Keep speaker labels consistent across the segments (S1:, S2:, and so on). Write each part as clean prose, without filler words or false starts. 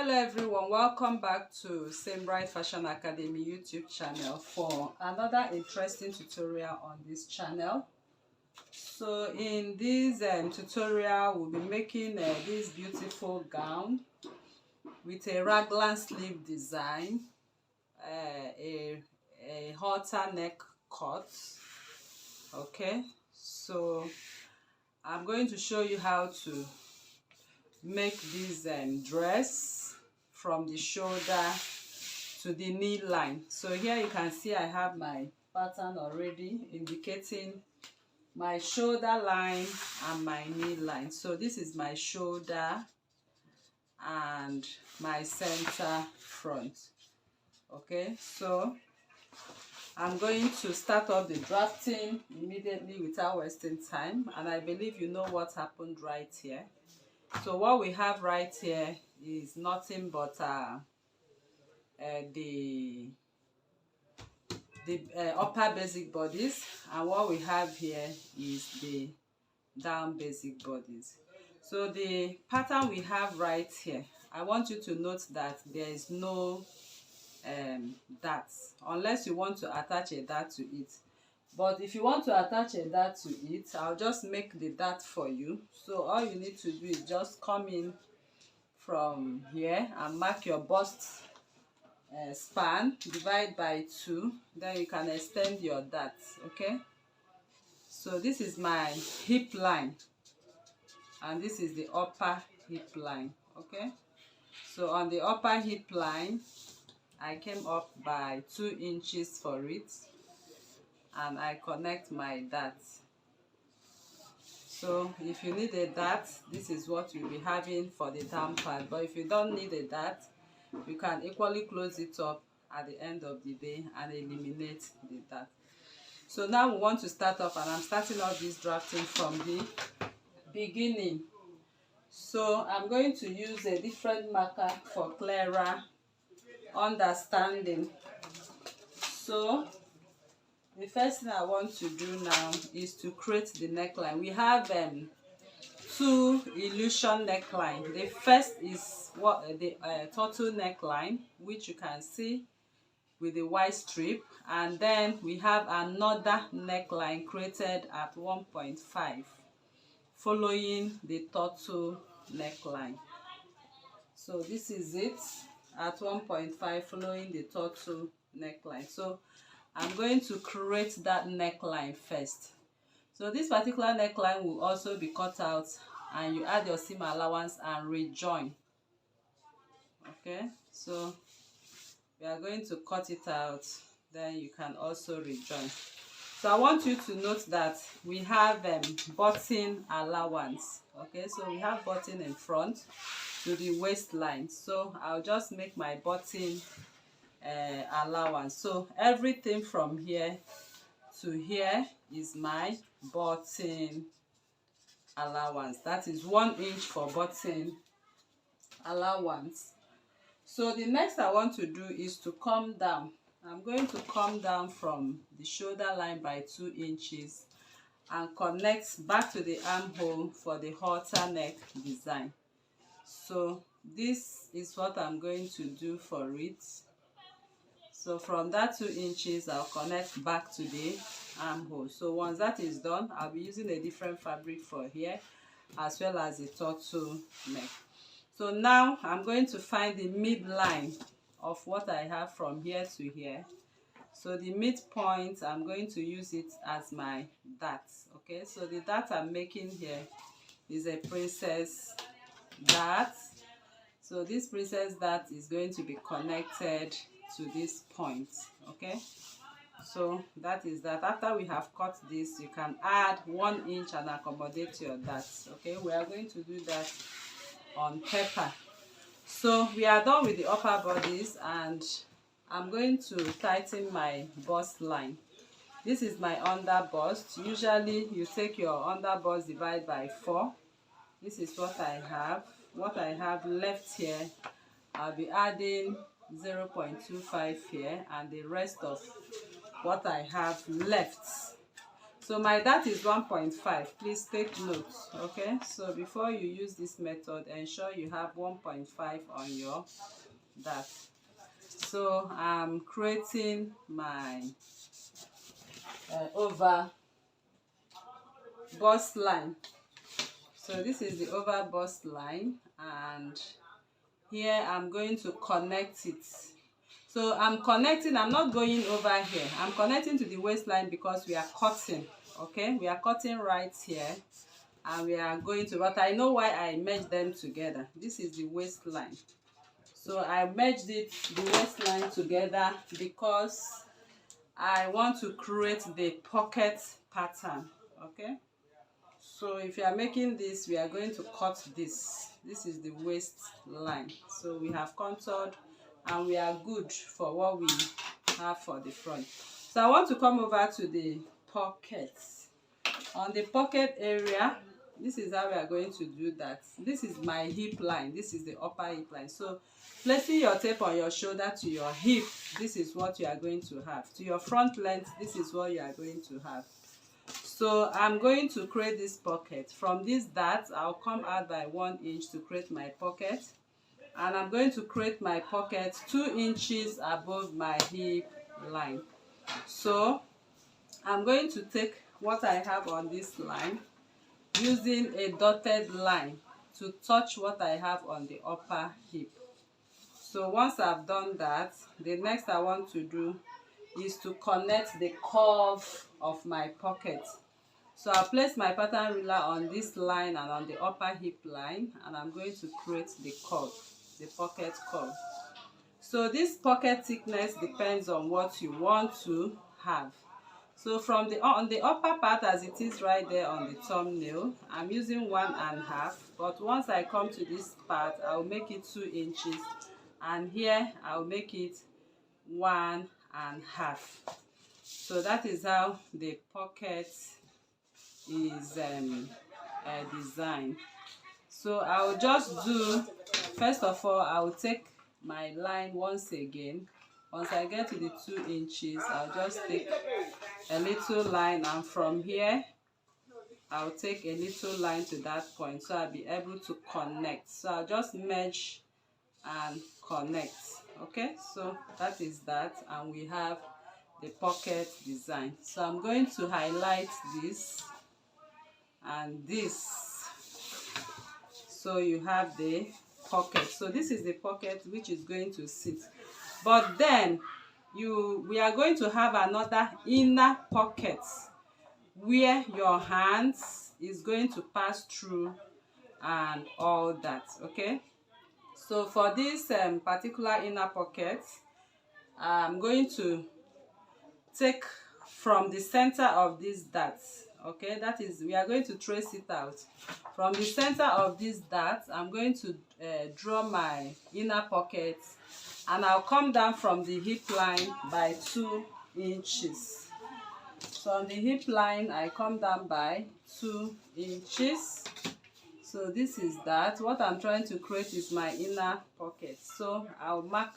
S1: Hello everyone, welcome back to Same Bright Fashion Academy YouTube channel for another interesting tutorial on this channel. So in this tutorial we'll be making this beautiful gown with a raglan sleeve design, a halter neck cut. Okay, so I'm going to show you how to make this dress from the shoulder to the knee line. So here you can see I have my pattern already indicating my shoulder line and my knee line. So this is my shoulder and my center front. Okay, so I'm going to start off the drafting immediately without wasting time, and I believe you know what happened right here. So what we have right here is nothing but the upper basic bodies, and what we have here is the down basic bodies. So the pattern we have right here, I want you to note that there is no darts unless you want to attach a dart to it. But if you want to attach a dart to it, I'll just make the dart for you. So all you need to do is just come in from here and mark your bust span, divide by 2, then you can extend your dart. Okay, so this is my hip line and this is the upper hip line. Okay, so on the upper hip line I came up by 2 inches for it, and I connect my dart. So if you need a dart, this is what you'll be having for the down part. But if you don't need a dart, you can equally close it up at the end of the day and eliminate the dart. So now we want to start off, and I'm starting off this drafting from the beginning. So I'm going to use a different marker for clearer understanding. So the first thing I want to do now is to create the neckline. We have 2 illusion neckline. The first is what the turtle neckline, which you can see with the white strip, and then we have another neckline created at 1.5 following the turtle neckline. So this is it at 1.5 following the turtle neckline. So I'm going to create that neckline first. So this particular neckline will also be cut out, and you add your seam allowance and rejoin. Okay, so we are going to cut it out, then you can also rejoin. So I want you to note that we have button allowance. Okay, so we have button in front to the waistline. So I'll just make my button allowance. So everything from here to here is my button allowance. That is 1 inch for button allowance. So the next I want to do is to come down. I'm going to come down from the shoulder line by 2 inches and connect back to the armhole for the halter neck design. So this is what I'm going to do for it. So from that 2 inches, I'll connect back to the armhole. So once that is done, I'll be using a different fabric for here as well as the turtle neck. So now I'm going to find the midline of what I have from here to here. So the midpoint, I'm going to use it as my dart. Okay, so the dart I'm making here is a princess dart. So this princess dart is going to be connected to this point. Okay, so that is that. After we have cut this, you can add 1 inch and accommodate your dart. Okay, we are going to do that on paper. So we are done with the upper bodies, and I'm going to tighten my bust line. This is my under bust. Usually you take your under bust, divide by 4. This is what I have. What I have left here, I'll be adding 0.25 here, and the rest of what I have left. So my dart is 1.5. Please take note. Okay, so before you use this method, ensure you have 1.5 on your dart. So I'm creating my over bust line. So this is the over bust line, and here I'm going to connect it. So I'm connecting, I'm not going over here, I'm connecting to the waistline because we are cutting. Okay, we are cutting right here, and we are going to, but I know why I merged them together. This is the waistline, so I merged the waistline together because I want to create the pocket pattern. Okay, so if you are making this, we are going to cut this. This is the waistline, so we have contoured and we are good for what we have for the front. So I want to come over to the pockets. On the pocket area, this is how we are going to do that. This is my hip line, this is the upper hip line. So placing your tape on your shoulder to your hip, this is what you are going to have. To your front length, this is what you are going to have. So I'm going to create this pocket. From this dart, I'll come out by 1 inch to create my pocket, and I'm going to create my pocket 2 inches above my hip line. So I'm going to take what I have on this line, using a dotted line to touch what I have on the upper hip. So once I've done that, the next I want to do is to connect the curve of my pocket. So I'll place my pattern ruler on this line and on the upper hip line, and I'm going to create the curve, the pocket curve. So this pocket thickness depends on what you want to have. So from the on the upper part, as it is right there on the thumbnail, I'm using 1.5, but once I come to this part, I'll make it 2 inches, and here I'll make it 1.5. So that is how the pocket is designed. So I'll just do, first of all, I'll take my line once again. Once I get to the 2 inches, I'll just take a little line, and from here I'll take a little line to that point, so I'll be able to connect. So I'll just merge and connect. Okay, so that is that, and we have the pocket design. So I'm going to highlight this and this, so you have the pocket. So this is the pocket which is going to sit, but then we are going to have another inner pocket where your hands is going to pass through and all that. Okay, so for this particular inner pocket, I'm going to take from the center of this dart. Okay, that is, we are going to trace it out from the center of this dart. I'm going to draw my inner pocket, and I'll come down from the hip line by 2 inches. So on the hip line, I come down by 2 inches. So this is that. What I'm trying to create is my inner pocket. So I'll mark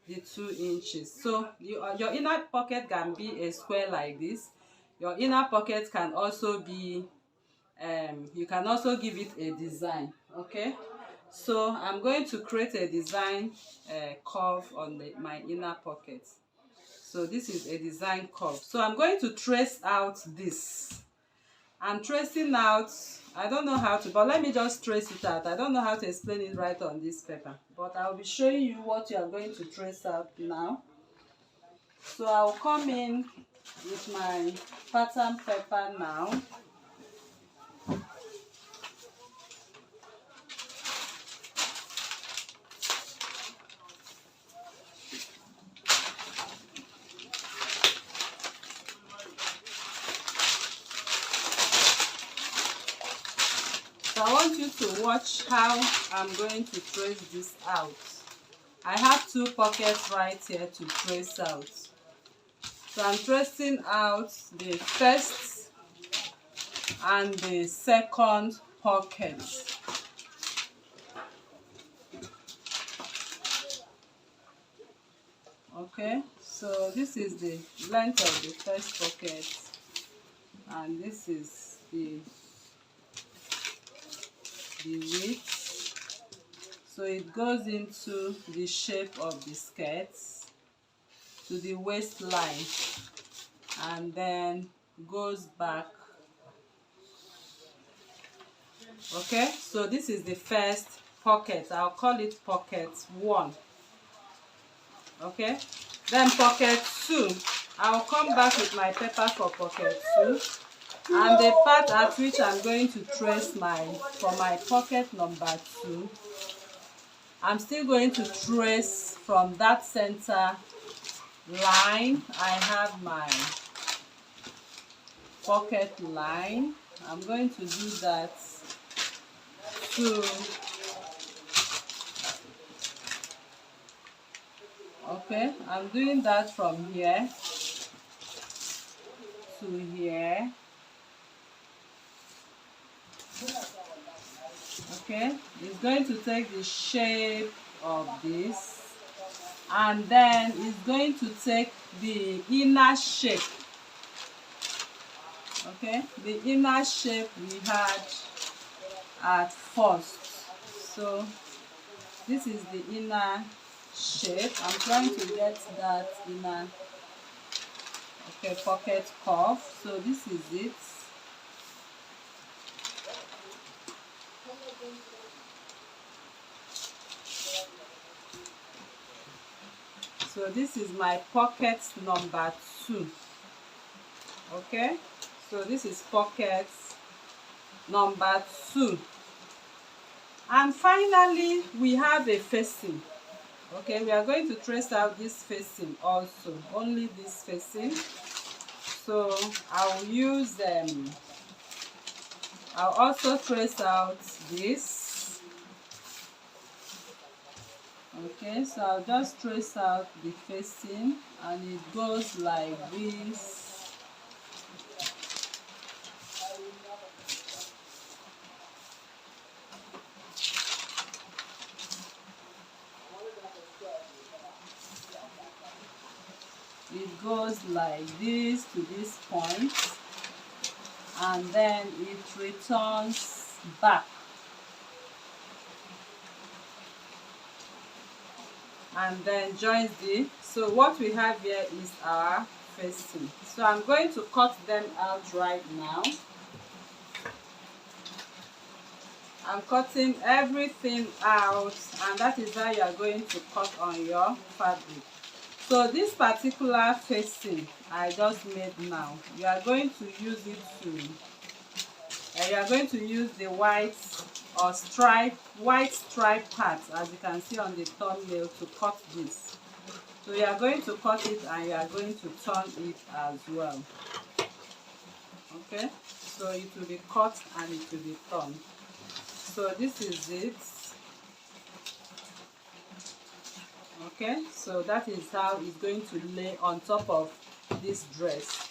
S1: the 2 inches. So your inner pocket can be a square like this. Your inner pocket can also be, you can also give it a design. Okay, so I'm going to create a design curve on my inner pocket. So this is a design curve. So I'm going to trace out this. I'm tracing out, I don't know how to, but let me just trace it out. I don't know how to explain it right on this paper, but I'll be showing you what you are going to trace out now. So I'll come in with my pattern paper now. So I want you to watch how I'm going to trace this out. I have 2 pockets right here to trace out. So I'm tracing out the first and the second pocket. Okay, so this is the length of the first pocket, and this is the width. So it goes into the shape of the skirt to the waistline and then goes back. Okay, so this is the first pocket. I'll call it pocket 1. Okay, then pocket 2, I'll come back with my paper for pocket 2, and the part at which I'm going to trace for my pocket number 2, I'm still going to trace from that center line. I have my pocket line. I'm going to do that to okay, I'm doing that from here to here. Okay, it's going to take the shape of this, and then it's going to take the inner shape. Okay, the inner shape we had at first. So this is the inner shape. I'm trying to get that inner pocket cuff. So this is it. So this is my pocket number 2. Okay, so this is pocket number 2, and finally we have a facing. Okay, we are going to trace out this facing also, only this facing. So I'll use I'll also trace out this. Okay, so I'll just trace out the facing, and it goes like this. It goes like this to this point, and then it returns back, and then joins the. So what we have here is our facing. So I'm going to cut them out right now. I'm cutting everything out, and that is how you are going to cut on your fabric. So this particular facing I just made now, you are going to use it to you are going to use the white stripe part, as you can see on the thumbnail, to cut this. So you are going to cut it, and you are going to turn it as well. Okay, so it will be cut and it will be turned. So this is it. Okay, so that is how it's going to lay on top of this dress.